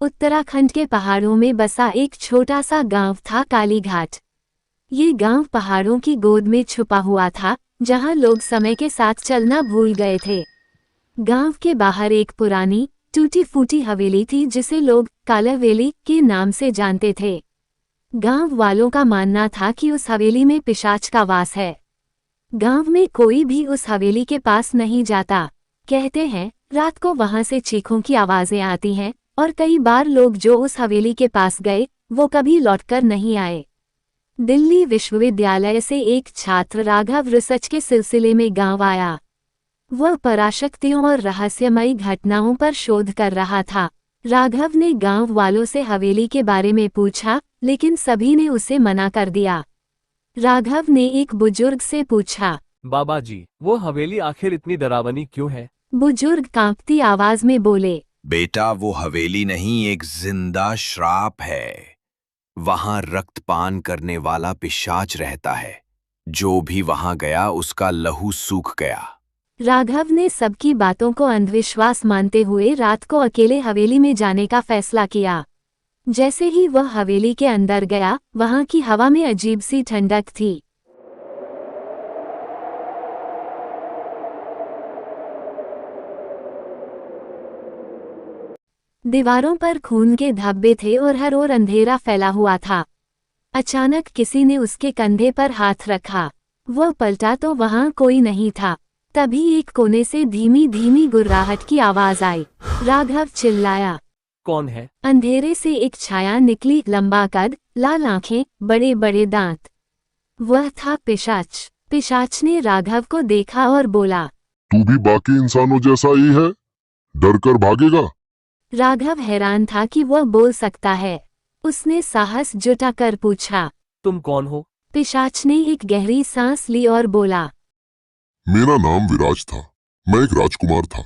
उत्तराखंड के पहाड़ों में बसा एक छोटा सा गांव था कालीघाट। ये गांव पहाड़ों की गोद में छुपा हुआ था, जहां लोग समय के साथ चलना भूल गए थे। गांव के बाहर एक पुरानी टूटी फूटी हवेली थी जिसे लोग कालावेली के नाम से जानते थे। गांव वालों का मानना था कि उस हवेली में पिशाच का वास है। गांव में कोई भी उस हवेली के पास नहीं जाता। कहते हैं रात को वहां से चीखों की आवाजें आती हैं और कई बार लोग जो उस हवेली के पास गए वो कभी लौटकर नहीं आए। दिल्ली विश्वविद्यालय से एक छात्र राघव रिसर्च के सिलसिले में गांव आया। वह पराशक्तियों और रहस्यमयी घटनाओं पर शोध कर रहा था। राघव ने गांव वालों से हवेली के बारे में पूछा, लेकिन सभी ने उसे मना कर दिया। राघव ने एक बुजुर्ग से पूछा, बाबा जी, वो हवेली आखिर इतनी डरावनी क्यों है? बुजुर्ग कांपती आवाज में बोले, बेटा, वो हवेली नहीं, एक जिंदा श्राप है। वहां रक्तपान करने वाला पिशाच रहता है। जो भी वहां गया उसका लहू सूख गया। राघव ने सबकी बातों को अंधविश्वास मानते हुए रात को अकेले हवेली में जाने का फैसला किया। जैसे ही वह हवेली के अंदर गया, वहां की हवा में अजीब सी ठंडक थी। दीवारों पर खून के धब्बे थे और हर ओर अंधेरा फैला हुआ था। अचानक किसी ने उसके कंधे पर हाथ रखा। वह पलटा तो वहां कोई नहीं था। तभी एक कोने से धीमी धीमी गुर्राहट की आवाज आई। राघव चिल्लाया, कौन है? अंधेरे से एक छाया निकली, लंबा कद, लाल आंखें, बड़े बड़े दांत। वह था पिशाच। पिशाच ने राघव को देखा और बोला, तू भी बाकी इंसानों जैसा ही है? डर कर भागेगा? राघव हैरान था कि वह बोल सकता है। उसने साहस जुटाकर पूछा, तुम कौन हो? पिशाच ने एक गहरी सांस ली और बोला, मेरा नाम विराज था। मैं एक राजकुमार था,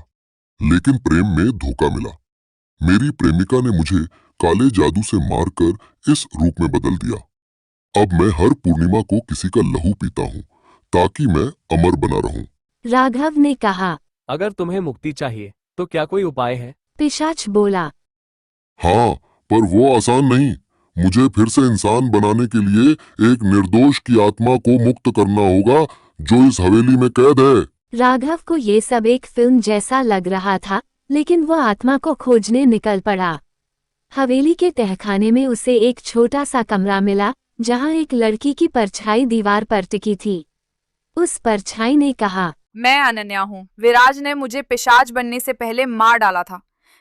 लेकिन प्रेम में धोखा मिला। मेरी प्रेमिका ने मुझे काले जादू से मारकर इस रूप में बदल दिया। अब मैं हर पूर्णिमा को किसी का लहू पीता हूँ ताकि मैं अमर बना रहूं। राघव ने कहा, अगर तुम्हें मुक्ति चाहिए तो क्या कोई उपाय है? पिशाच बोला, हाँ, पर वो आसान नहीं। मुझे फिर से इंसान बनाने के लिए एक निर्दोष की आत्मा को मुक्त करना होगा जो इस हवेली में कैद है। राघव को ये सब एक फिल्म जैसा लग रहा था, लेकिन वह आत्मा को खोजने निकल पड़ा। हवेली के तहखाने में उसे एक छोटा सा कमरा मिला, जहां एक लड़की की परछाई दीवार पर टिकी थी। उस परछाई ने कहा, मैं अनन्या हूँ। विराज ने मुझे पिशाच बनने से पहले मार डाला था।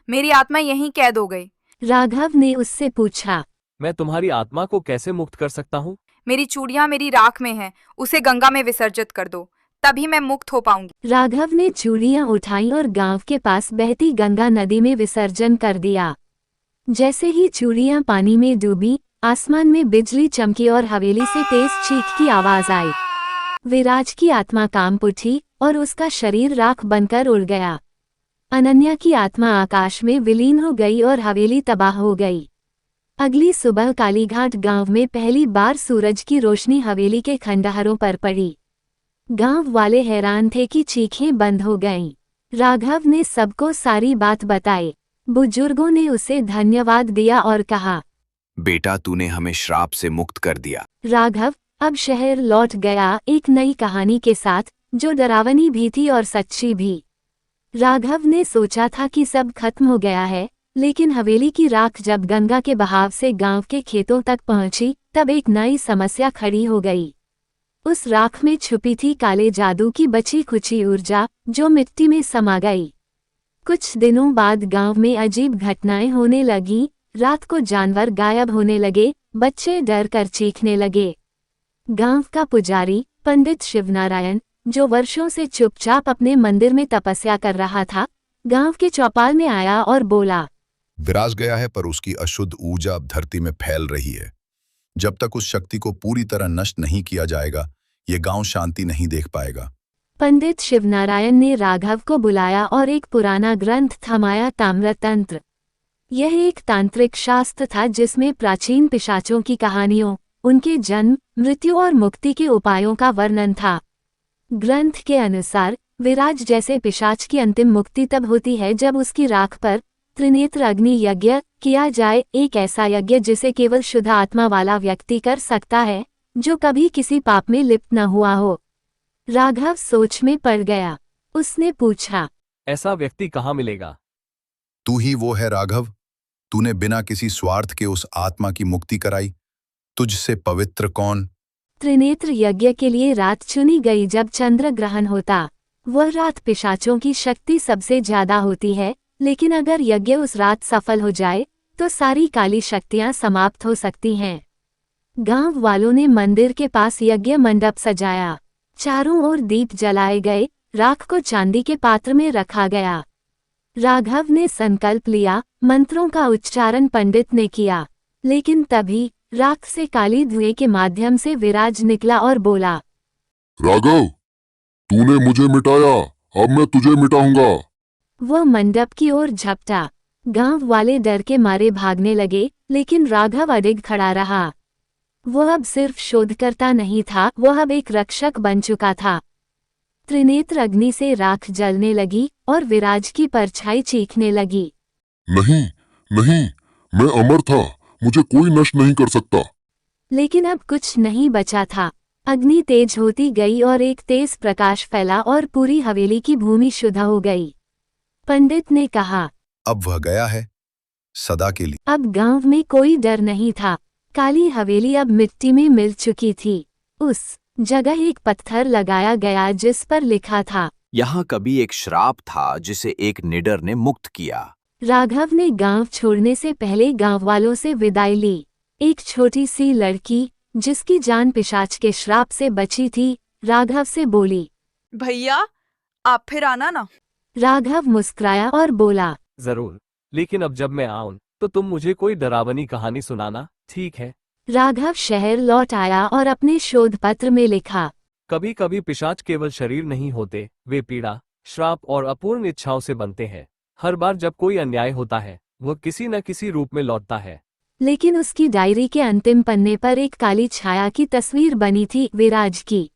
मेरी आत्मा यहीं कैद हो गई। राघव ने उससे पूछा, मैं तुम्हारी आत्मा को कैसे मुक्त कर सकता हूँ? मेरी चूड़ियां मेरी राख में हैं, उसे गंगा में विसर्जित कर दो, तभी मैं मुक्त हो पाऊंगी। राघव ने चूड़ियां उठाई और गांव के पास बहती गंगा नदी में विसर्जन कर दिया। जैसे ही चूड़ियां पानी में डूबी, आसमान में बिजली चमकी और हवेली से तेज चीख की आवाज आई। विराज की आत्मा कांप उठी और उसका शरीर राख बनकर उड़ गया। अनन्या की आत्मा आकाश में विलीन हो गई और हवेली तबाह हो गई। अगली सुबह कालीघाट गांव में पहली बार सूरज की रोशनी हवेली के खंडहरों पर पड़ी। गांव वाले हैरान थे कि चीखें बंद हो गईं। राघव ने सबको सारी बात बताई। बुजुर्गों ने उसे धन्यवाद दिया और कहा, बेटा, तूने हमें श्राप से मुक्त कर दिया। राघव अब शहर लौट गया, एक नई कहानी के साथ, जो डरावनी भी थी और सच्ची भी। राघव ने सोचा था कि सब खत्म हो गया है, लेकिन हवेली की राख जब गंगा के बहाव से गांव के खेतों तक पहुंची, तब एक नई समस्या खड़ी हो गई। उस राख में छुपी थी काले जादू की बची खुची ऊर्जा, जो मिट्टी में समा गई। कुछ दिनों बाद गांव में अजीब घटनाएं होने लगीं। रात को जानवर गायब होने लगे, बच्चे डर कर चीखने लगे। गांव का पुजारी पंडित शिवनारायण, जो वर्षों से चुपचाप अपने मंदिर में तपस्या कर रहा था, गांव के चौपाल में आया और बोला, विराज गया है, पर उसकी अशुद्ध ऊर्जा अब धरती में फैल रही है। जब तक उस शक्ति को पूरी तरह नष्ट नहीं किया जाएगा, ये गांव शांति नहीं देख पाएगा। पंडित शिवनारायण ने राघव को बुलाया और एक पुराना ग्रंथ थमाया, ताम्रतंत्र। यह एक तांत्रिक शास्त्र था जिसमें प्राचीन पिशाचों की कहानियों, उनके जन्म, मृत्यु और मुक्ति के उपायों का वर्णन था। ग्रंथ के अनुसार विराज जैसे पिशाच की अंतिम मुक्ति तब होती है जब उसकी राख पर त्रिनेत्र अग्नि यज्ञ किया जाए, एक ऐसा यज्ञ जिसे केवल शुद्ध आत्मा वाला व्यक्ति कर सकता है, जो कभी किसी पाप में लिप्त न हुआ हो। राघव सोच में पड़ गया। उसने पूछा, ऐसा व्यक्ति कहाँ मिलेगा? तू ही वो है राघव। तूने बिना किसी स्वार्थ के उस आत्मा की मुक्ति कराई। तुझसे पवित्र कौन? त्रिनेत्र यज्ञ के लिए रात चुनी गई जब चंद्र ग्रहण होता। वह रात पिशाचों की शक्ति सबसे ज्यादा होती है, लेकिन अगर यज्ञ उस रात सफल हो जाए तो सारी काली शक्तियां समाप्त हो सकती हैं। गांव वालों ने मंदिर के पास यज्ञ मंडप सजाया। चारों ओर दीप जलाए गए, राख को चांदी के पात्र में रखा गया। राघव ने संकल्प लिया, मंत्रों का उच्चारण पंडित ने किया, लेकिन तभी राख से काली धुएं के माध्यम से विराज निकला और बोला, राघव, तूने मुझे मिटाया, अब मैं तुझे मिटाऊंगा। वह मंडप की ओर झपटा। गांव वाले डर के मारे भागने लगे, लेकिन राघव अडिग खड़ा रहा। वह अब सिर्फ शोधकर्ता नहीं था, वह अब एक रक्षक बन चुका था। त्रिनेत्र अग्नि से राख जलने लगी और विराज की परछाई चीखने लगी। नहीं, नहीं, मैं अमर था, मुझे कोई नष्ट नहीं कर सकता। लेकिन अब कुछ नहीं बचा था। अग्नि तेज होती गई और एक तेज प्रकाश फैला और पूरी हवेली की भूमि शुद्ध हो गई। पंडित ने कहा, अब वह गया है, सदा के लिए। अब गांव में कोई डर नहीं था। काली हवेली अब मिट्टी में मिल चुकी थी। उस जगह एक पत्थर लगाया गया जिस पर लिखा था, यहाँ कभी एक श्राप था जिसे एक निडर ने मुक्त किया। राघव ने गांव छोड़ने से पहले गांव वालों से विदाई ली। एक छोटी सी लड़की, जिसकी जान पिशाच के श्राप से बची थी, राघव से बोली, भैया आप फिर आना ना। राघव मुस्कुराया और बोला, जरूर, लेकिन अब जब मैं आऊं तो तुम मुझे कोई डरावनी कहानी सुनाना, ठीक है? राघव शहर लौट आया और अपने शोध पत्र में लिखा, कभी कभी पिशाच केवल शरीर नहीं होते, वे पीड़ा, श्राप और अपूर्ण इच्छाओं से बनते हैं। हर बार जब कोई अन्याय होता है, वह किसी न किसी रूप में लौटता है। लेकिन उसकी डायरी के अंतिम पन्ने पर एक काली छाया की तस्वीर बनी थी, विराज की,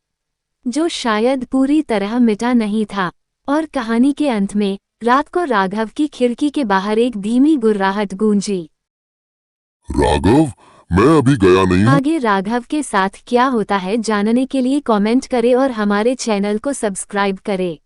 जो शायद पूरी तरह मिटा नहीं था। और कहानी के अंत में रात को राघव की खिड़की के बाहर एक धीमी गुर्राहट गूंजी। राघव, मैं अभी गया नहीं हूँ। आगे राघव के साथ क्या होता है जानने के लिए कमेंट करें और हमारे चैनल को सब्सक्राइब करें।